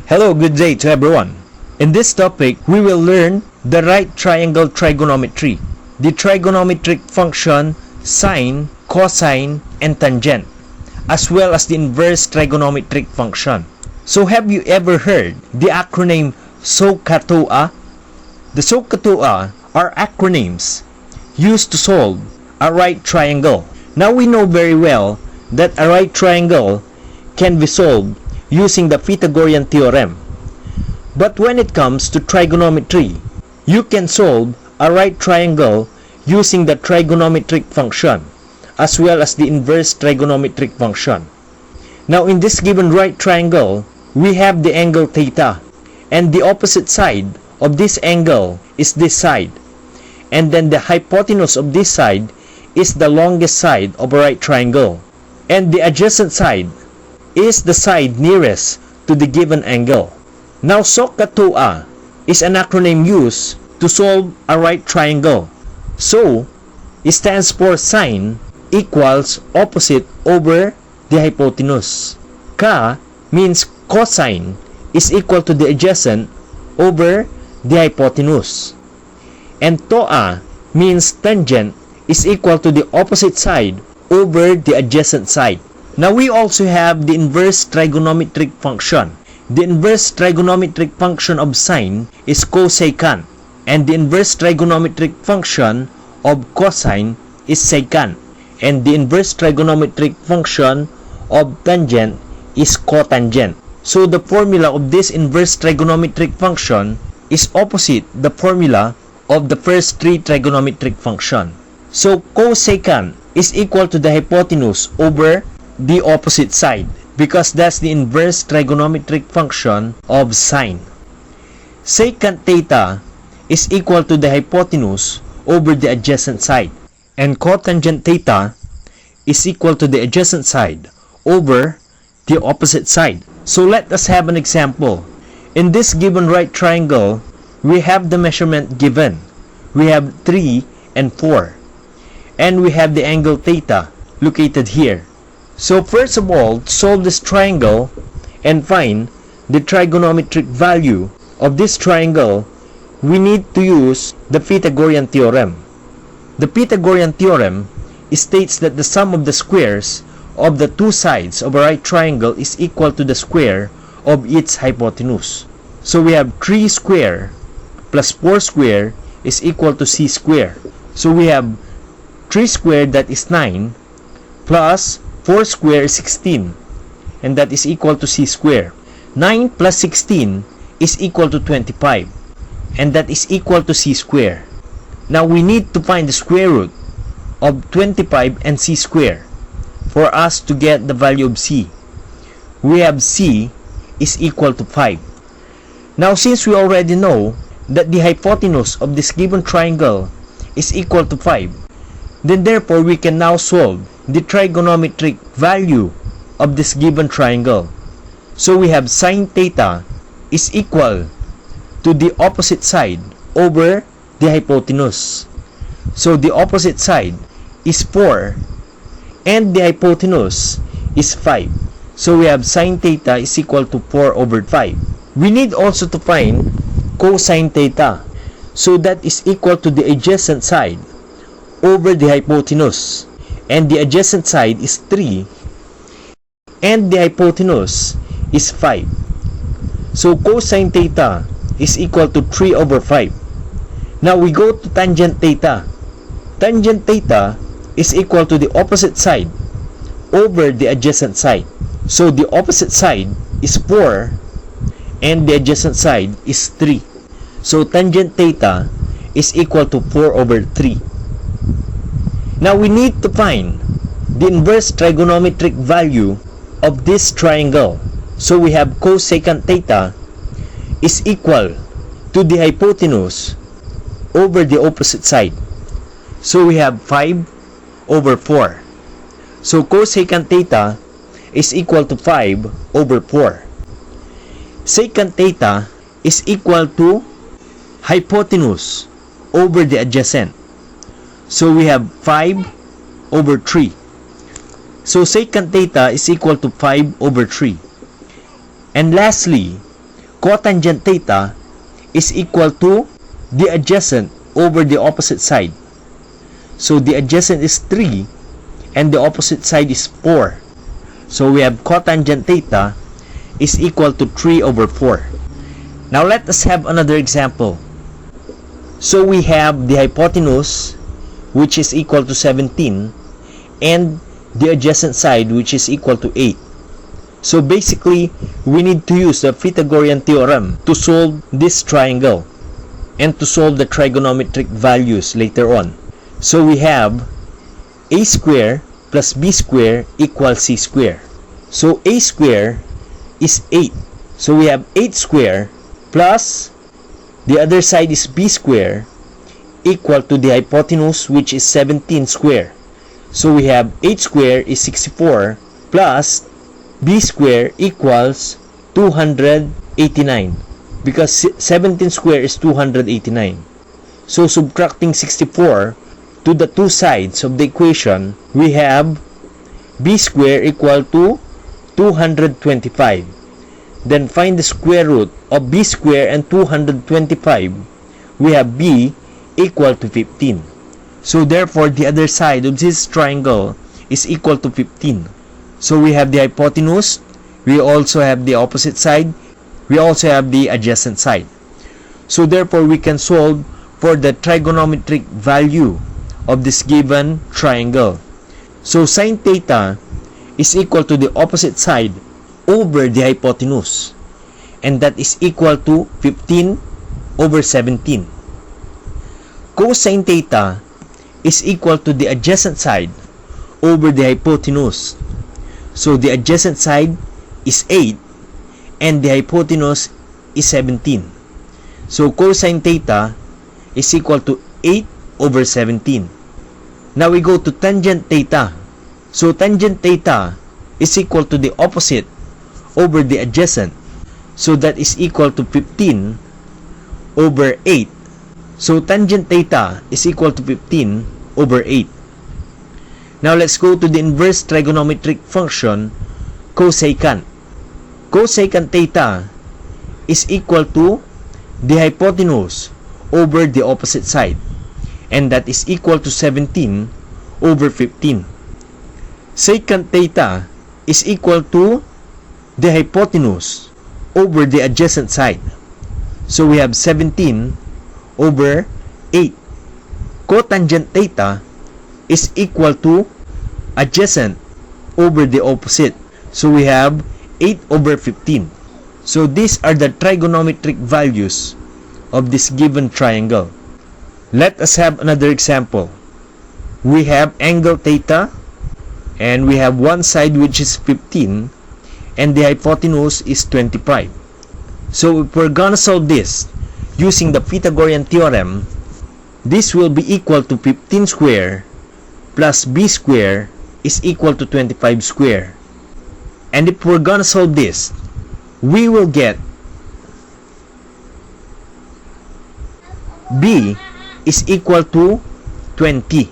Hello, good day to everyone. In this topic, we will learn the right triangle trigonometry, the trigonometric function sine, cosine, and tangent, as well as the inverse trigonometric function. So have you ever heard the acronym SOHCAHTOA? The SOHCAHTOA are acronyms used to solve a right triangle. Now we know very well that a right triangle can be solved using the Pythagorean Theorem. But when it comes to trigonometry, you can solve a right triangle using the trigonometric function as well as the inverse trigonometric function. Now in this given right triangle, we have the angle theta, and the opposite side of this angle is this side, and then the hypotenuse of this side is the longest side of a right triangle, and the adjacent side is the side nearest to the given angle. Now SOHCAHTOA is an acronym used to solve a right triangle. So it stands for sine equals opposite over the hypotenuse. Ka means cosine is equal to the adjacent over the hypotenuse. And toa means tangent is equal to the opposite side over the adjacent side. Now we also have the inverse trigonometric function. The inverse trigonometric function of sine is cosecant, and the inverse trigonometric function of cosine is secant, and the inverse trigonometric function of tangent is cotangent. So the formula of this inverse trigonometric function is opposite the formula of the first three trigonometric function. So cosecant is equal to the hypotenuse over the opposite side, because that's the inverse trigonometric function of sine. Secant theta is equal to the hypotenuse over the adjacent side, and cotangent theta is equal to the adjacent side over the opposite side. So let us have an example. In this given right triangle, we have the measurement given. We have 3 and 4, and we have the angle theta located here. So first of all, solve this triangle and find the trigonometric value of this triangle. We need to use the Pythagorean Theorem. The Pythagorean Theorem states that the sum of the squares of the two sides of a right triangle is equal to the square of its hypotenuse. So we have 3 square plus 4 square is equal to c square. So we have 3 square, that is 9, plus 4 square is 16, and that is equal to c square. 9 plus 16 is equal to 25, and that is equal to c square. Now we need to find the square root of 25 and c square for us to get the value of c. We have c is equal to 5. Now since we already know that the hypotenuse of this given triangle is equal to 5, then therefore we can now solve the trigonometric value of this given triangle. So we have sine theta is equal to the opposite side over the hypotenuse. So the opposite side is 4 and the hypotenuse is 5. So we have sine theta is equal to 4 over 5. We need also to find cosine theta. So that is equal to the adjacent side over the hypotenuse, and the adjacent side is 3 and the hypotenuse is 5. So cosine theta is equal to 3 over 5. Now we go to tangent theta. Tangent theta is equal to the opposite side over the adjacent side. So the opposite side is 4 and the adjacent side is 3. So tangent theta is equal to 4 over 3. Now we need to find the inverse trigonometric value of this triangle. So we have cosecant theta is equal to the hypotenuse over the opposite side. So we have 5 over 4. So cosecant theta is equal to 5 over 4. Secant theta is equal to hypotenuse over the adjacent. So we have 5 over 3. So secant theta is equal to 5 over 3. And lastly, cotangent theta is equal to the adjacent over the opposite side. So the adjacent is 3 and the opposite side is 4. So we have cotangent theta is equal to 3 over 4. Now let us have another example. So we have the hypotenuse, which is equal to 17, and the adjacent side, which is equal to 8. So basically, we need to use the Pythagorean Theorem to solve this triangle and to solve the trigonometric values later on. So we have a square plus b square equals c square. So a square is 8. So we have 8 square plus the other side is b square equal to the hypotenuse, which is 17 square. So we have 8 square is 64 plus b square equals 289, because 17 square is 289. So subtracting 64 to the two sides of the equation, we have b square equal to 225. Then find the square root of b square and 225. We have b equal to 15. So therefore, the other side of this triangle is equal to 15. So we have the hypotenuse, we also have the opposite side, we also have the adjacent side. So therefore, we can solve for the trigonometric value of this given triangle. So sine theta is equal to the opposite side over the hypotenuse, and that is equal to 15 over 17. Cosine theta is equal to the adjacent side over the hypotenuse. So the adjacent side is 8 and the hypotenuse is 17. So cosine theta is equal to 8 over 17. Now we go to tangent theta. So tangent theta is equal to the opposite over the adjacent. So that is equal to 15 over 8. So tangent theta is equal to 15 over 8. Now let's go to the inverse trigonometric function, cosecant. Cosecant theta is equal to the hypotenuse over the opposite side, and that is equal to 17 over 15. Secant theta is equal to the hypotenuse over the adjacent side. So we have 17 over 8. Cotangent theta is equal to adjacent over the opposite. So we have 8 over 15. So these are the trigonometric values of this given triangle. Let us have another example. We have angle theta, and we have one side which is 15 and the hypotenuse is 25. So if we're gonna solve this using the Pythagorean Theorem, this will be equal to 15 square plus b square is equal to 25 square. And if we're gonna solve this, we will get b is equal to 20.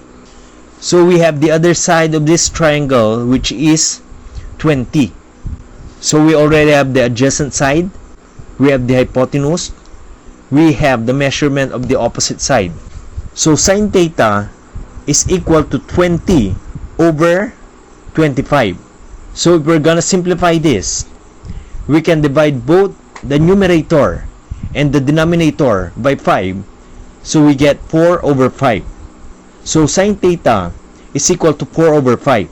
So we have the other side of this triangle, which is 20. So we already have the adjacent side, we have the hypotenuse, we have the measurement of the opposite side. So sine theta is equal to 20 over 25. So if we're gonna simplify this, we can divide both the numerator and the denominator by 5. So we get 4 over 5. So sine theta is equal to 4 over 5.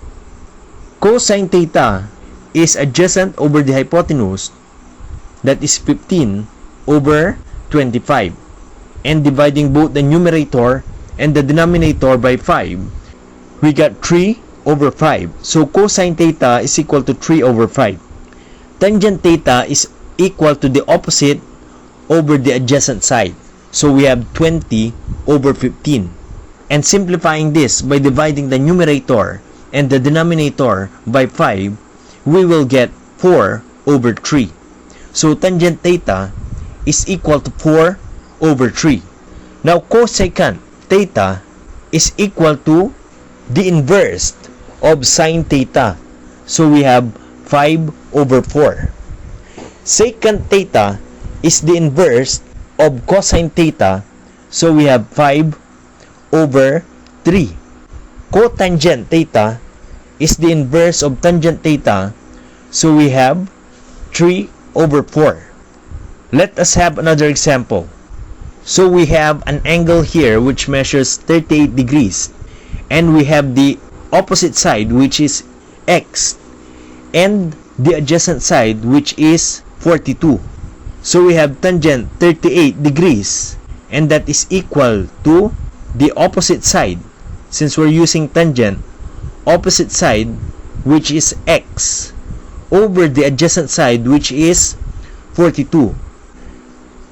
Cosine theta is adjacent over the hypotenuse, that is 15 over 25. And dividing both the numerator and the denominator by 5, we got 3 over 5. So cosine theta is equal to 3 over 5. Tangent theta is equal to the opposite over the adjacent side. So we have 20 over 15. And simplifying this by dividing the numerator and the denominator by 5, we will get 4 over 3. So tangent theta is equal to 4 over 3. Now cosecant theta is equal to the inverse of sine theta. So we have 5 over 4. Secant theta is the inverse of cosine theta, so we have 5 over 3. Cotangent theta is the inverse of tangent theta, so we have 3 over 4. Let us have another example. So we have an angle here which measures 38 degrees, and we have the opposite side which is x, and the adjacent side which is 42. So we have tangent 38 degrees, and that is equal to the opposite side. Since we're using tangent, opposite side which is x over the adjacent side which is 42.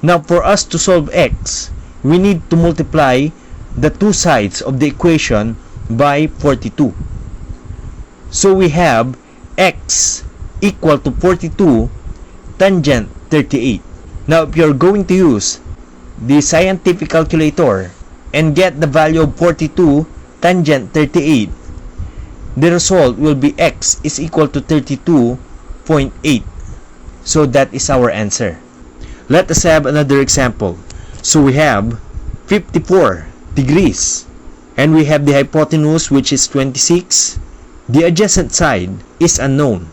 Now for us to solve x, we need to multiply the two sides of the equation by 42. So we have x equal to 42 tangent 38. Now if you're going to use the scientific calculator and get the value of 42 tangent 38, the result will be x is equal to 32.8. So that is our answer. Let us have another example. So we have 54 degrees, and we have the hypotenuse which is 26. The adjacent side is unknown,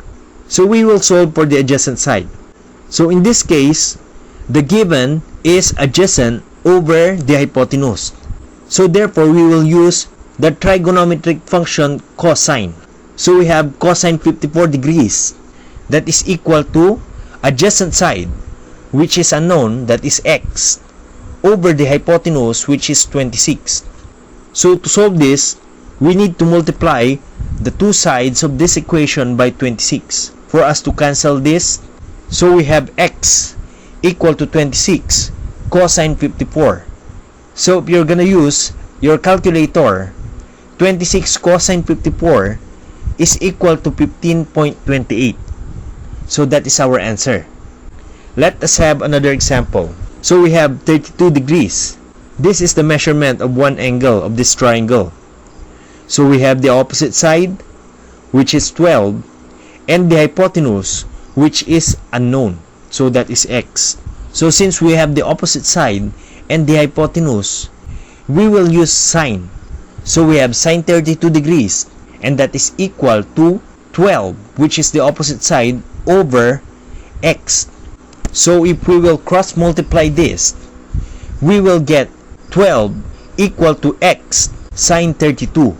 so we will solve for the adjacent side. So in this case, the given is adjacent over the hypotenuse. So therefore, we will use the trigonometric function cosine. So we have cosine 54 degrees, that is equal to adjacent side which is unknown, that is x, over the hypotenuse which is 26. So to solve this, we need to multiply the two sides of this equation by 26 for us to cancel this. So we have x equal to 26 cosine 54. So if you're gonna use your calculator, 26 cosine 54 is equal to 15.28. So that is our answer. Let us have another example. So we have 32 degrees. This is the measurement of one angle of this triangle. So we have the opposite side which is 12, and the hypotenuse which is unknown, so that is x. So since we have the opposite side and the hypotenuse, we will use sine. So we have sine 32 degrees, and that is equal to 12, which is the opposite side, over x. So if we will cross multiply this, we will get 12 equal to x sine 32.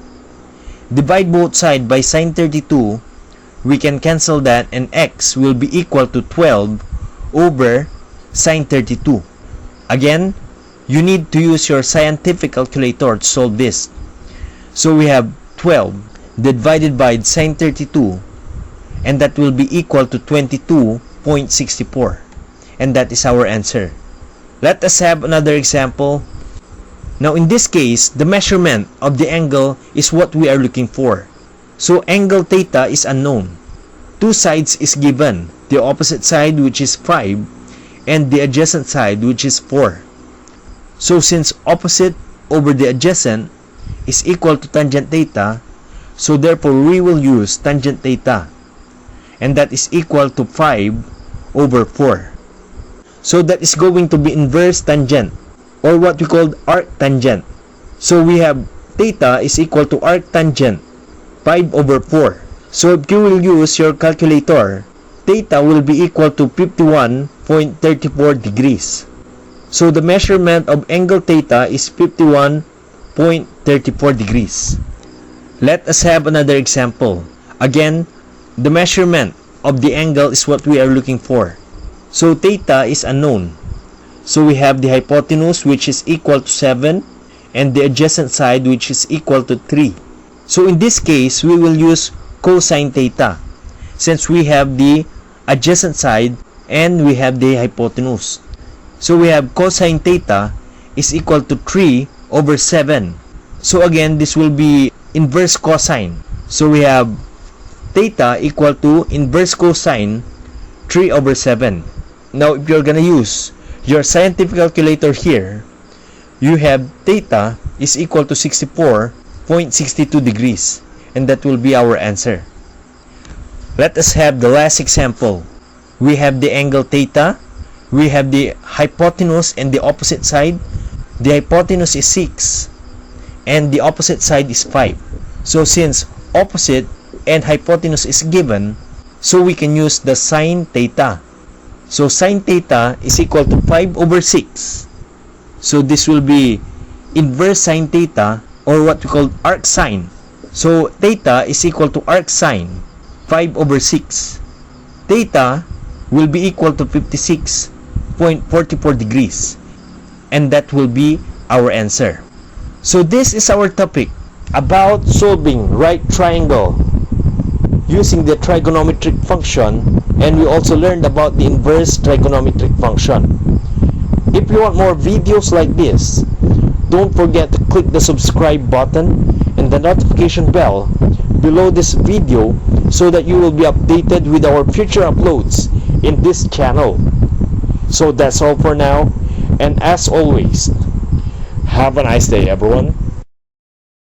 Divide both sides by sine 32, we can cancel that, and x will be equal to 12 over sine 32. Again, you need to use your scientific calculator to solve this. So we have 12 divided by sine 32, and that will be equal to 22.64. And that is our answer. Let us have another example. Now in this case, the measurement of the angle is what we are looking for. So angle theta is unknown. Two sides is given, the opposite side which is 5 and the adjacent side which is 4. So since opposite over the adjacent is equal to tangent theta, so therefore we will use tangent theta, and that is equal to 5 over 4. So that is going to be inverse tangent, or what we call arctangent. So we have theta is equal to arctangent 5 over 4. So if you will use your calculator, theta will be equal to 51.34 degrees. So the measurement of angle theta is 51.34 degrees. Let us have another example. Again, the measurement of the angle is what we are looking for. So theta is unknown. So we have the hypotenuse which is equal to 7 and the adjacent side which is equal to 3. So in this case, we will use cosine theta since we have the adjacent side and we have the hypotenuse. So we have cosine theta is equal to 3 over 7. So again, this will be inverse cosine. So we have theta equal to inverse cosine 3 over 7. Now if you're gonna use your scientific calculator here, you have theta is equal to 64.62 degrees, and that will be our answer. Let us have the last example. We have the angle theta we have the hypotenuse and the opposite side. The hypotenuse is 6 and the opposite side is 5. So since opposite and hypotenuse is given, so we can use the sine theta. So sine theta is equal to 5 over 6. So this will be inverse sine theta, or what we call arc sine. So theta is equal to arc sine 5 over 6. Theta will be equal to 56.44 degrees. And that will be our answer. So this is our topic about solving right triangle using the trigonometric function, and we also learned about the inverse trigonometric function. If you want more videos like this, don't forget to click the subscribe button and the notification bell below this video so that you will be updated with our future uploads in this channel. So that's all for now, and as always, have a nice day everyone.